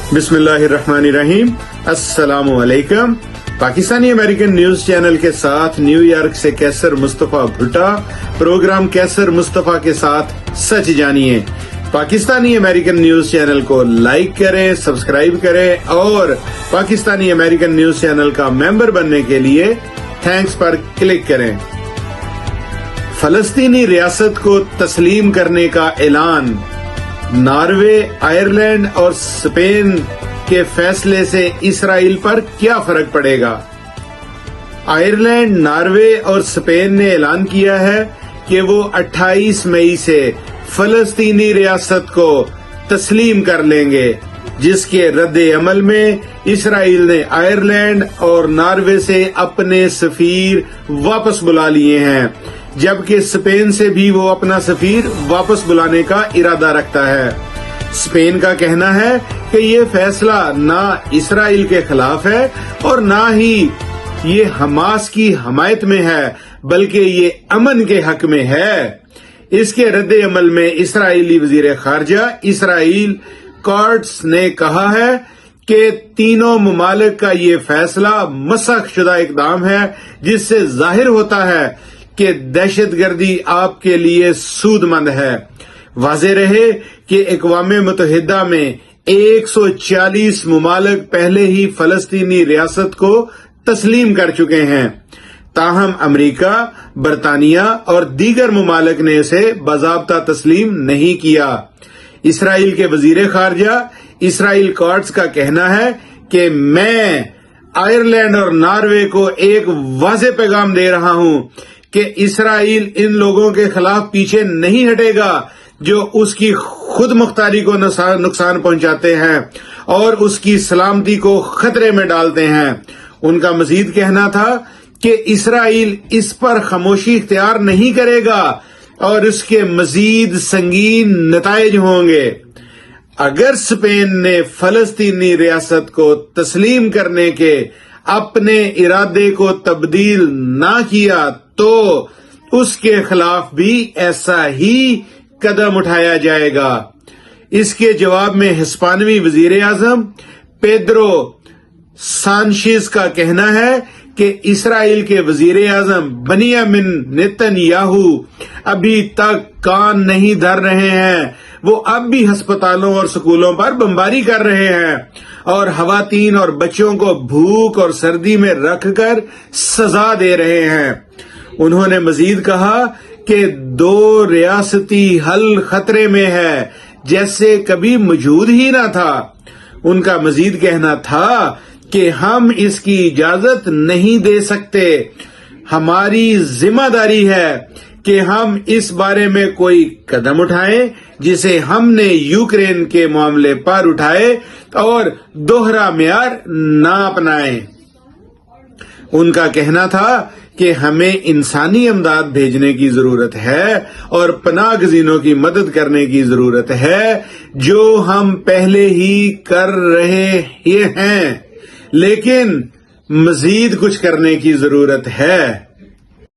बिस्मिल्लाहिर्रहमानिर्रहीम। अस्सलाम वालेकुम। पाकिस्तानी अमेरिकन न्यूज चैनल के साथ न्यूयॉर्क से कैसर मुस्तफा भुट्टा। प्रोग्राम कैसर मुस्तफा के साथ सच जानिए। पाकिस्तानी अमेरिकन न्यूज चैनल को लाइक करें, सब्सक्राइब करें और पाकिस्तानी अमेरिकन न्यूज चैनल का मेंबर बनने के लिए थैंक्स पर क्लिक करें। फलस्तीनी रियासत को तस्लीम करने का ऐलान। नॉर्वे, आयरलैंड और स्पेन के फैसले से इसराइल पर क्या फर्क पड़ेगा? आयरलैंड, नॉर्वे और स्पेन ने ऐलान किया है कि वो 28 मई से फलस्तीनी रियासत को तस्लीम कर लेंगे, जिसके रद्दे अमल में इसराइल ने आयरलैंड और नॉर्वे से अपने सफीर वापस बुला लिए हैं, जबकि स्पेन से भी वो अपना सफीर वापस बुलाने का इरादा रखता है। स्पेन का कहना है कि ये फैसला ना इसराइल के खिलाफ है और ना ही ये हमास की हमायत में है, बल्कि ये अमन के हक में है। इसके रद्दे अमल में इसराइली वजीर खारजा इसराइल कॉट्स ने कहा है कि तीनों ममालिक का ये फैसला मसखशुदा इकदाम है, जिससे जाहिर होता है कि दहशतगर्दी आपके लिए सूदमंद है। वाज़ेह रहे कि अक़वाम मुत्तहिदा में 140 ममालिक पहले ही फलस्तीनी रियासत को तस्लीम कर चुके हैं। ताहम अमरीका, बरतानिया और दीगर ममालिक ने इसे बाज़ाब्ता तस्लीम नहीं किया। इसराइल के वजीर खारजा इसराइल कॉट्स का कहना है कि मैं आयरलैंड और नॉर्वे को एक वाज़ेह पैगाम दे रहा हूं कि इसराइल इन लोगों के खिलाफ पीछे नहीं हटेगा जो उसकी खुद मुख्तारी को नुकसान पहुंचाते हैं और उसकी सलामती को खतरे में डालते हैं। उनका मजीद कहना था कि इसराइल इस पर खामोशी इख्तियार नहीं करेगा और इसके मजीद संगीन नताइज होंगे। अगर स्पेन ने फलस्तीनी रियासत को तस्लीम करने के अपने इरादे को तब्दील ना किया तो उसके खिलाफ भी ऐसा ही कदम उठाया जाएगा। इसके जवाब में हिस्पानवी वजीर आजम पेड्रो सांचेज का कहना है कि इसराइल के वजीर आजम बेंजामिन नेतन्याहू अभी तक कान नहीं धर रहे हैं। वो अब भी अस्पतालों और स्कूलों पर बमबारी कर रहे हैं और खवातीन और बच्चों को भूख और सर्दी में रखकर सजा दे रहे हैं। उन्होंने मजीद कहा कि 2 रियासती हल खतरे में है, जैसे कभी मौजूद ही ना था। उनका मजीद कहना था कि हम इसकी इजाजत नहीं दे सकते। हमारी जिम्मेदारी है कि हम इस बारे में कोई कदम उठाएं जिसे हमने यूक्रेन के मामले पर उठाए और दोहरा मेयार ना अपनाएं। उनका कहना था कि हमें इंसानी इमदाद भेजने की जरूरत है और पनाह गजीनों की मदद करने की जरूरत है, जो हम पहले ही कर रहे हैं, लेकिन मजीद कुछ करने की जरूरत है।